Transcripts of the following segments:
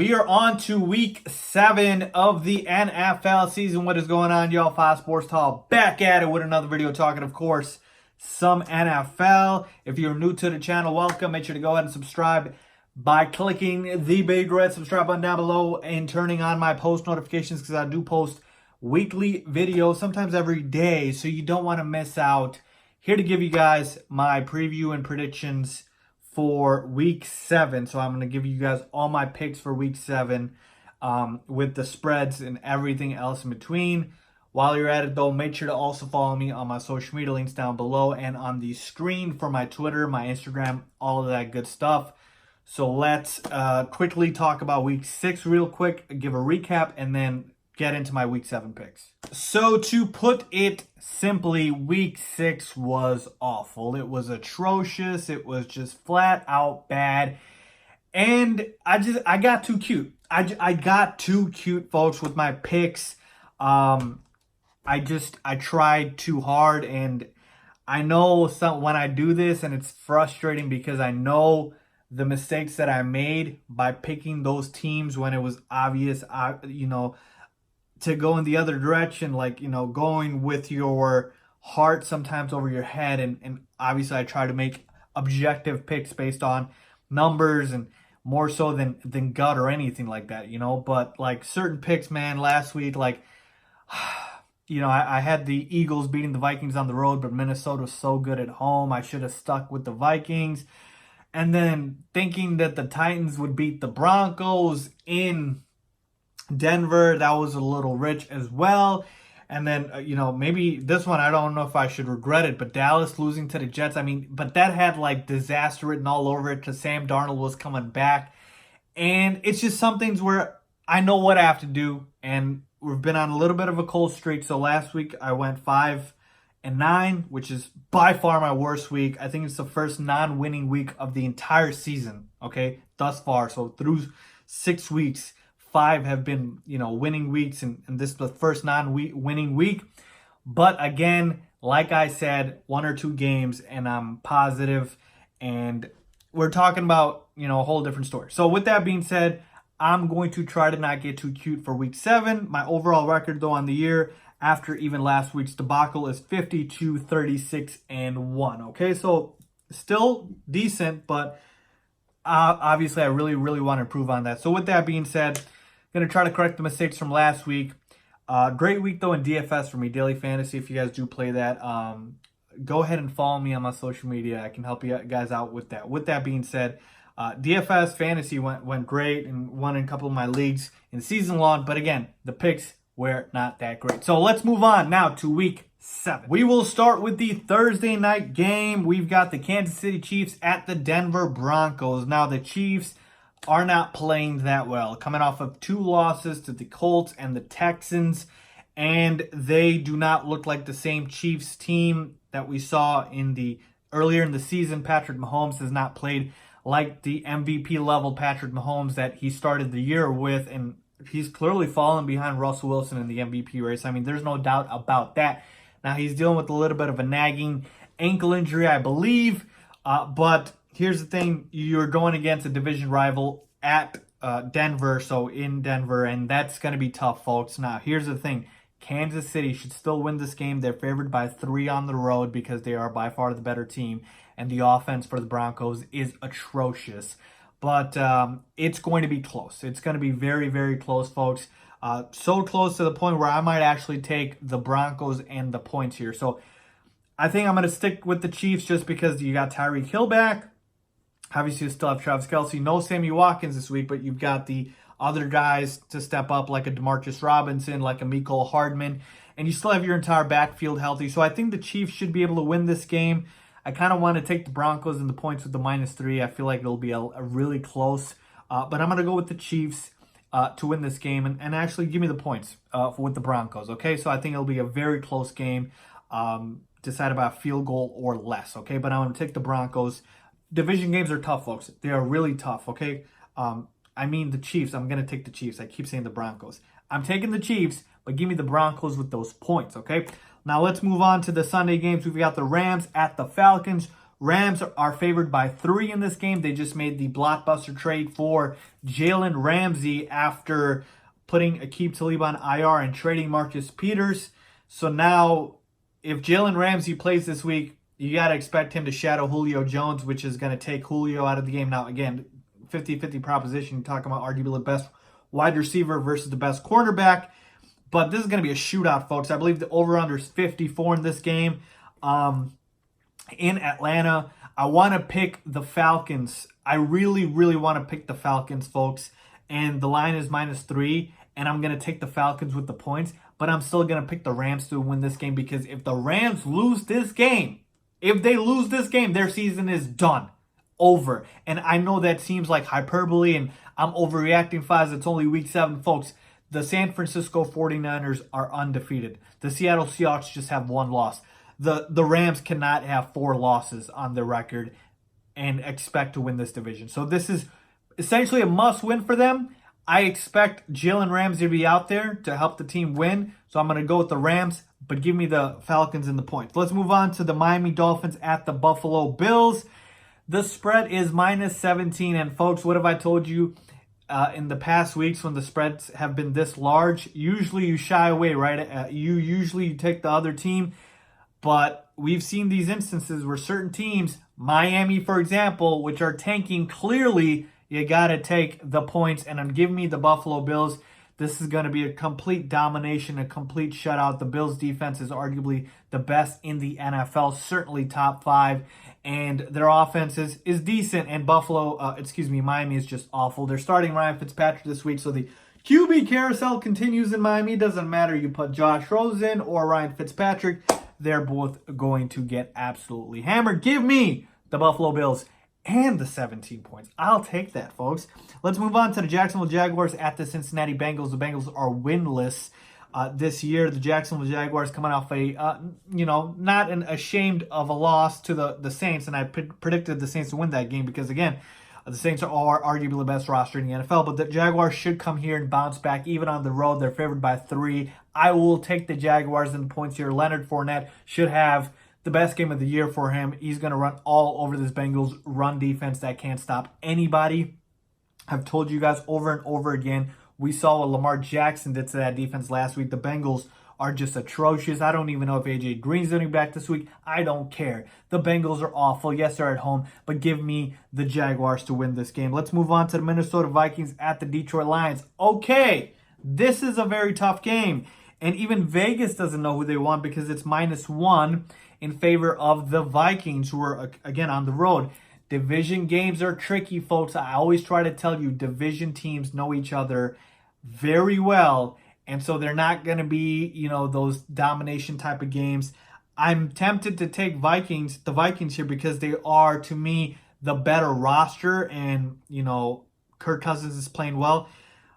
We are on to week 7 of the NFL season. What is going on, y'all? Fox Sports Talk back at it with another video talking, of course, some NFL. If you're new to the channel, welcome. Make sure to go ahead and subscribe by clicking the big red subscribe button down below and turning on my post notifications because I do post weekly videos, sometimes every day, so you don't want to miss out. Here to give you guys my preview and predictions for week 7. So I'm going to give you guys all my picks for week 7 with the spreads and everything else in between. While you're at it, though, make sure to also follow me on my social media links down below and on the screen for my Twitter, my Instagram, all of that good stuff. So let's quickly talk about week 6 real quick, give a recap, and then get into my week 7 picks. So to put it simply, week 6 was awful. It was atrocious. It was just flat out bad. And I got too cute. I got too cute, folks, with my picks. I tried too hard, and I know when I do this, and it's frustrating because I know the mistakes that I made by picking those teams when it was obvious, to go in the other direction, going with your heart sometimes over your head. And obviously I try to make objective picks based on numbers and more so than gut or anything like that, But like certain picks, man, last week, I had the Eagles beating the Vikings on the road, but Minnesota was so good at home. I should have stuck with the Vikings. And then thinking that the Titans would beat the Broncos in Denver, that was a little rich as well. And then, maybe this one, I don't know if I should regret it, but Dallas losing to the Jets, but that had like disaster written all over it because Sam Darnold was coming back. And it's just some things where I know what I have to do. And we've been on a little bit of a cold streak. So last week I went 5-9, which is by far my worst week. I think it's the first non-winning week of the entire season, okay, thus far. So through 6 weeks, 5 have been, winning weeks, and this is the first non-winning week. But again, like I said, 1 or 2 games, and I'm positive, and we're talking about, a whole different story. So with that being said, I'm going to try to not get too cute for week 7. My overall record, though, on the year, after even last week's debacle, is 52-36-1. Okay, so still decent, but obviously I really, really want to improve on that. So with that being said, going to try to correct the mistakes from last week. Great week, though, in DFS for me, Daily Fantasy. If you guys do play that, go ahead and follow me on my social media. I can help you guys out with that. With that being said, DFS Fantasy went great and won in a couple of my leagues in season long. But again, the picks were not that great. So let's move on now to week 7. We will start with the Thursday night game. We've got the Kansas City Chiefs at the Denver Broncos. Now, the Chiefs are not playing that well, coming off of 2 losses to the Colts and the Texans, and they do not look like the same Chiefs team that we saw earlier in the season. Patrick Mahomes has not played like the MVP level Patrick Mahomes that he started the year with, and he's clearly fallen behind Russell Wilson in the MVP race. There's no doubt about that. Now, he's dealing with a little bit of a nagging ankle injury, I believe, but here's the thing. You're going against a division rival at Denver, so in Denver, and that's going to be tough, folks. Now, here's the thing. Kansas City should still win this game. They're favored by 3 on the road because they are by far the better team, and the offense for the Broncos is atrocious. But it's going to be close. It's going to be very, very close, folks. So close to the point where I might actually take the Broncos and the points here. So I think I'm going to stick with the Chiefs just because you got Tyreek Hill back. Obviously, you still have Travis Kelce. No Sammy Watkins this week, but you've got the other guys to step up like a DeMarcus Robinson, like a Mecole Hardman, and you still have your entire backfield healthy. So I think the Chiefs should be able to win this game. I kind of want to take the Broncos and the points with the -3. I feel like it'll be a really close, but I'm going to go with the Chiefs to win this game and actually give me the points with the Broncos, okay? So I think it'll be a very close game, decided by a field goal or less, okay? But I'm going to take the Broncos. Division games are tough, folks. They are really tough, okay? The Chiefs. I'm going to take the Chiefs. I keep saying the Broncos. I'm taking the Chiefs, but give me the Broncos with those points, okay? Now let's move on to the Sunday games. We've got the Rams at the Falcons. Rams are favored by 3 in this game. They just made the blockbuster trade for Jalen Ramsey after putting Aqib Talib on IR and trading Marcus Peters. So now, if Jalen Ramsey plays this week, you got to expect him to shadow Julio Jones, which is going to take Julio out of the game. Now, again, 50-50 proposition. You're talking about arguably the best wide receiver versus the best cornerback. But this is going to be a shootout, folks. I believe the over-under is 54 in this game. In Atlanta, I want to pick the Falcons. I really, really want to pick the Falcons, folks. And the line is -3. And I'm going to take the Falcons with the points. But I'm still going to pick the Rams to win this game. Because if the Rams lose this game, their season is done. Over. And I know that seems like hyperbole and I'm overreacting fast. It's only week 7, folks. The San Francisco 49ers are undefeated. The Seattle Seahawks just have 1 loss. The Rams cannot have 4 losses on their record and expect to win this division. So this is essentially a must-win for them. I expect Jalen Ramsey to be out there to help the team win. So I'm going to go with the Rams, but give me the Falcons and the points. Let's move on to the Miami Dolphins at the Buffalo Bills. The spread is -17. And folks, what have I told you in the past weeks when the spreads have been this large? Usually you shy away, right? You usually take the other team. But we've seen these instances where certain teams, Miami, for example, which are tanking, clearly you got to take the points. And give me the Buffalo Bills. This is going to be a complete domination, a complete shutout. The Bills defense is arguably the best in the NFL, certainly top 5. And their offense is decent. And Miami is just awful. They're starting Ryan Fitzpatrick this week. So the QB carousel continues in Miami. Doesn't matter you put Josh Rosen or Ryan Fitzpatrick. They're both going to get absolutely hammered. Give me the Buffalo Bills and the 17 points. I'll take that, folks. Let's move on to the Jacksonville Jaguars at the Cincinnati Bengals. The Bengals are winless this year. The Jacksonville Jaguars coming off not ashamed of a loss to the Saints, and I predicted the Saints to win that game because, again, the Saints are arguably the best roster in the NFL, but the Jaguars should come here and bounce back. Even on the road, they're favored by 3. I will take the Jaguars and the points here. Leonard Fournette should have the best game of the year for him. He's going to run all over this Bengals run defense that can't stop anybody. I've told you guys over and over again, we saw what Lamar Jackson did to that defense last week. The Bengals are just atrocious. I don't even know if A.J. Green's going to be back this week. I don't care. The Bengals are awful. Yes, they're at home, but give me the Jaguars to win this game. Let's move on to the Minnesota Vikings at the Detroit Lions. Okay, this is a very tough game, and even Vegas doesn't know who they want because it's -1 in favor of the Vikings, who are, again, on the road. Division games are tricky, folks. I always try to tell you, division teams know each other very well. And so they're not going to be, those domination type of games. I'm tempted to take the Vikings here because they are, to me, the better roster. And, Kirk Cousins is playing well.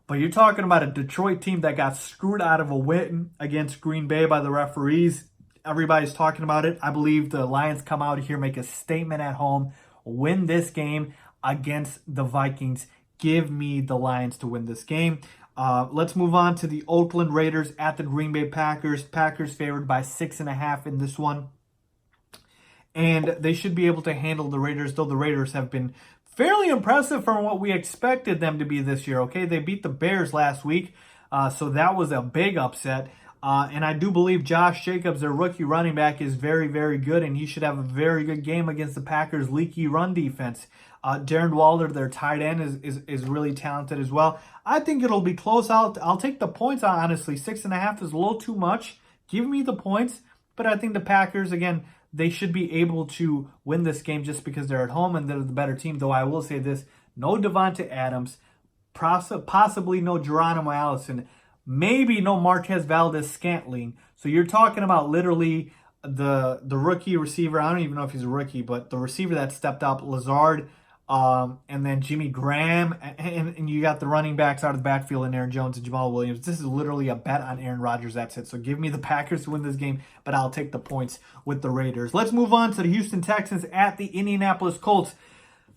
But you're talking about a Detroit team that got screwed out of a win against Green Bay by the referees. Everybody's talking about it. I believe the Lions come out here, make a statement at home, win this game against the Vikings. Give me the Lions to win this game. Let's move on to the Oakland Raiders at the Green Bay Packers. Packers favored by 6.5 in this one. And they should be able to handle the Raiders, though the Raiders have been fairly impressive from what we expected them to be this year. Okay, they beat the Bears last week, so that was a big upset. And I do believe Josh Jacobs, their rookie running back, is very, very good, and he should have a very good game against the Packers' leaky run defense. Darren Waller, their tight end, is really talented as well. I think it'll be close. I'll take the points, honestly. 6.5 is a little too much. Give me the points. But I think the Packers, again, they should be able to win this game just because they're at home and they're the better team. Though I will say this, no Devontae Adams, possibly no Geronimo Allison, maybe no Marquez Valdes-Scantling. So you're talking about literally the rookie receiver. I don't even know if he's a rookie, but the receiver that stepped up, Lazard, and then Jimmy Graham, and you got the running backs out of the backfield in Aaron Jones and Jamal Williams. This is literally a bet on Aaron Rodgers. That's it. So give me the Packers to win this game, but I'll take the points with the Raiders. Let's move on to the Houston Texans at the Indianapolis Colts.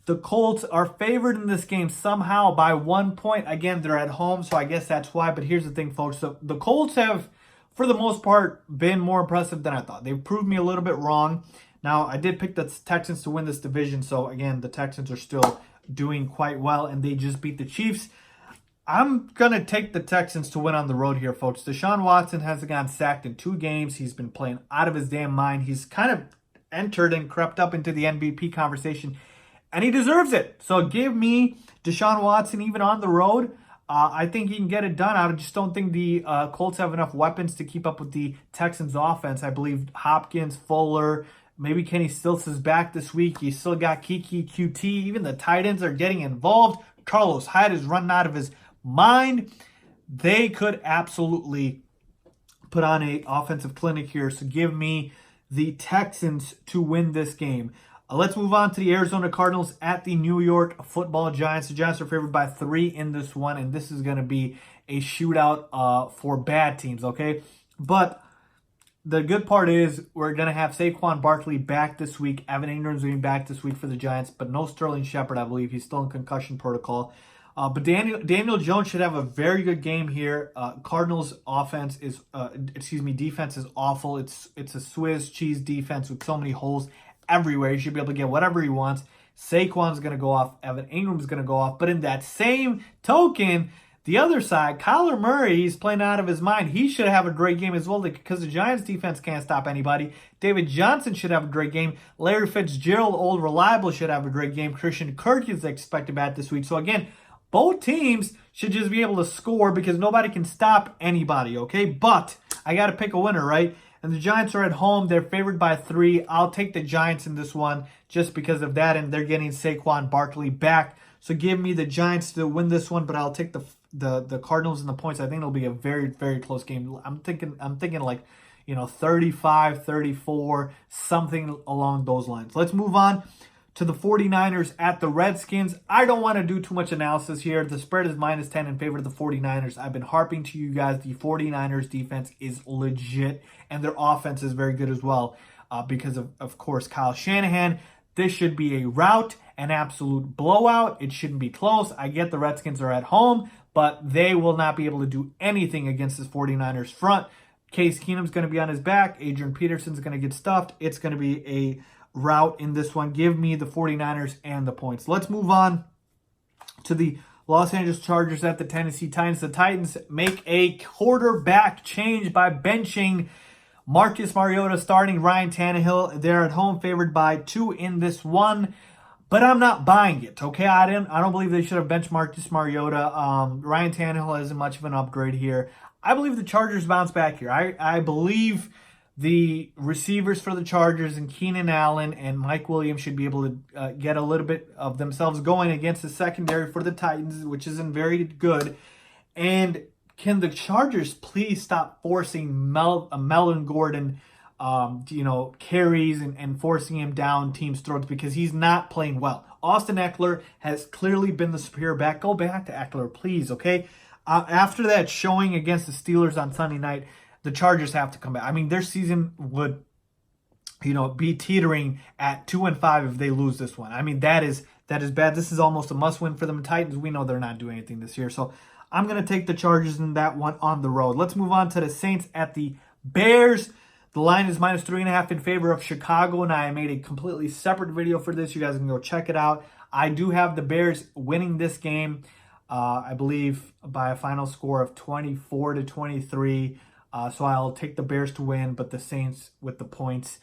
The Colts are favored in this game somehow by 1 point. Again, they're at home, so I guess that's why. But here's the thing, folks. So the Colts have, for the most part, been more impressive than I thought. They've proved me a little bit wrong. Now, I did pick the Texans to win this division, so again, the Texans are still doing quite well, and they just beat the Chiefs. I'm going to take the Texans to win on the road here, folks. Deshaun Watson hasn't gotten sacked in 2 games. He's been playing out of his damn mind. He's kind of entered and crept up into the MVP conversation, and he deserves it. So give me Deshaun Watson even on the road. I think he can get it done. I just don't think the Colts have enough weapons to keep up with the Texans offense. I believe Hopkins, Fuller, maybe Kenny Stills is back this week. You still got Kiki QT. Even the tight ends are getting involved. Carlos Hyde is running out of his mind. They could absolutely put on a offensive clinic here. So give me the Texans to win this game. Let's move on to the Arizona Cardinals at the New York Football Giants. The Giants are favored by 3 in this one, and this is going to be a shootout for bad teams, okay? But the good part is we're going to have Saquon Barkley back this week. Evan Ingram's going to be back this week for the Giants, but no Sterling Shepard, I believe. He's still in concussion protocol. But Daniel Jones should have a very good game here. Cardinals offense is, defense is awful. It's a Swiss cheese defense with so many holes everywhere. He should be able to get whatever he wants. Saquon's going to go off. Evan Ingram's going to go off. But in that same token, the other side, Kyler Murray, he's playing out of his mind. He should have a great game as well because the Giants defense can't stop anybody. David Johnson should have a great game. Larry Fitzgerald, old reliable, should have a great game. Christian Kirk is expected back this week. So again, both teams should just be able to score because nobody can stop anybody, okay? But I got to pick a winner, right? And the Giants are at home. They're favored by 3. I'll take the Giants in this one just because of that, and they're getting Saquon Barkley back. So give me the Giants to win this one, but I'll take the Cardinals and the points. I think it'll be a very, very close game. I'm thinking like, 35-34, something along those lines. Let's move on to the 49ers at the Redskins. I don't want to do too much analysis here. The spread is -10 in favor of the 49ers. I've been harping to you guys. The 49ers defense is legit, and their offense is very good as well because of course, Kyle Shanahan. This should be a rout, an absolute blowout. It shouldn't be close. I get the Redskins are at home, but they will not be able to do anything against this 49ers front. Case Keenum's going to be on his back. Adrian Peterson's going to get stuffed. It's going to be a route in this one. Give me the 49ers and the points. Let's move on to the Los Angeles Chargers at the Tennessee Titans. The Titans make a quarterback change by benching Marcus Mariota, starting Ryan Tannehill. They're at home favored by 2 in this one, but I'm not buying it, okay? I don't believe they should have benched Marcus Mariota. Ryan Tannehill isn't much of an upgrade here. I believe the Chargers bounce back here. I believe the receivers for the Chargers and Keenan Allen and Mike Williams should be able to get a little bit of themselves going against the secondary for the Titans, which isn't very good. And can the Chargers please stop forcing Melvin Gordon, carries and forcing him down teams' throats because he's not playing well. Austin Eckler has clearly been the superior back. Go back to Eckler, please, okay? After that showing against the Steelers on Sunday night, the Chargers have to come back. I mean, their season would, be teetering at 2-5 if they lose this one. I mean, that is bad. This is almost a must-win for them. Titans, we know they're not doing anything this year. So I'm going to take the Chargers in that one on the road. Let's move on to the Saints at the Bears. The line is -3.5 in favor of Chicago, and I made a completely separate video for this. You guys can go check it out. I do have the Bears winning this game, I believe, by a final score of 24-23. So I'll take the Bears to win, but the Saints with the points.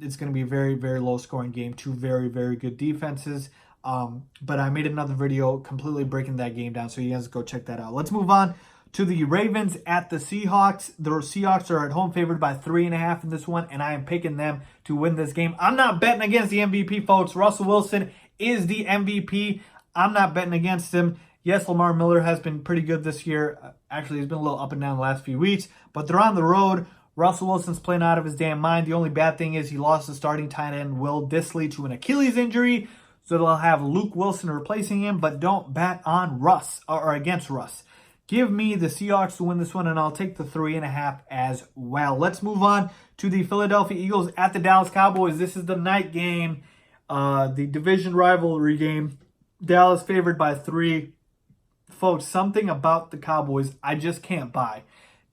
It's going to be a very, very low-scoring game. 2 very, very good defenses. But I made another video completely breaking that game down, so you guys go check that out. Let's move on to the Ravens at the Seahawks. The Seahawks are at home favored by 3.5 in this one, and I am picking them to win this game. I'm not betting against the MVP, folks. Russell Wilson is the MVP. I'm not betting against him. Yes, Lamar Miller has been pretty good this year. Actually, he's been a little up and down the last few weeks, but they're on the road. Russell Wilson's playing out of his damn mind. The only bad thing is he lost the starting tight end, Will Dissly, to an Achilles injury, so they'll have Luke Wilson replacing him, but don't bet on Russ or against Russ. Give me the Seahawks to win this one, and I'll take the 3.5 as well. Let's move on to the Philadelphia Eagles at the Dallas Cowboys. This is the night game, the division rivalry game. Dallas favored by 3. Folks, something about the Cowboys I just can't buy.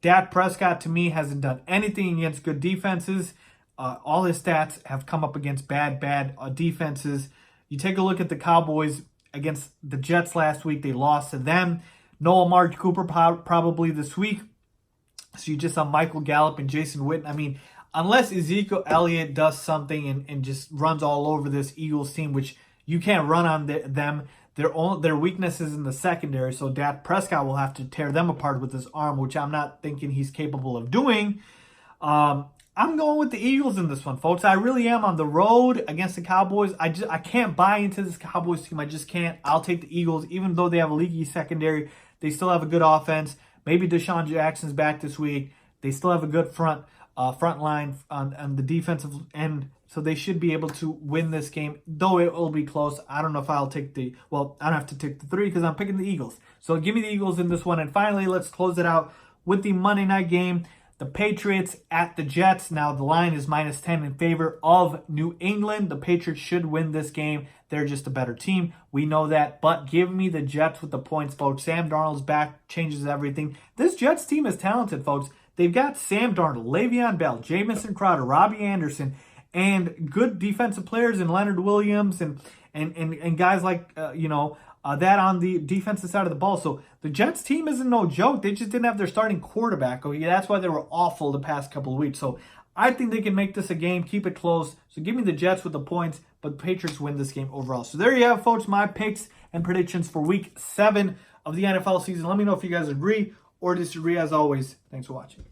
Dak Prescott, to me, hasn't done anything against good defenses. All his stats have come up against bad defenses. You take a look at the Cowboys against the Jets last week. They lost to them. No Amari Cooper probably this week. So you just have Michael Gallup and Jason Witten. I mean, unless Ezekiel Elliott does something and just runs all over this Eagles team, which you can't run on them. Their weaknesses in the secondary, so Dak Prescott will have to tear them apart with his arm, which I'm not thinking he's capable of doing. I'm going with the Eagles in this one, folks. I really am. On the road against the Cowboys, I can't buy into this Cowboys team. I just can't. I'll take the Eagles, even though they have a leaky secondary. They still have a good offense. Maybe Deshaun Jackson's back this week. They still have a good front line on the defensive end, so they should be able to win this game, though it will be close. I don't know if I'll take I don't have to take the 3 because I'm picking the Eagles. So give me the Eagles in this one. And finally, let's close it out with the Monday night game. The Patriots at the Jets. Now the line is -10 in favor of New England. The Patriots should win this game. They're just a better team. We know that. But give me the Jets with the points, folks. Sam Darnold's back changes everything. This Jets team is talented, folks. They've got Sam Darnold, Le'Veon Bell, Jamison Crowder, Robbie Anderson, and good defensive players in Leonard Williams and guys like, that on the defensive side of the ball. So the Jets team isn't no joke. They just didn't have their starting quarterback. Okay, that's why they were awful the past couple of weeks. So I think they can make this a game, keep it close. So give me the Jets with the points, but the Patriots win this game overall. So there you have, folks, my picks and predictions for Week 7 of the NFL season. Let me know if you guys agree or disagree. As always, thanks for watching.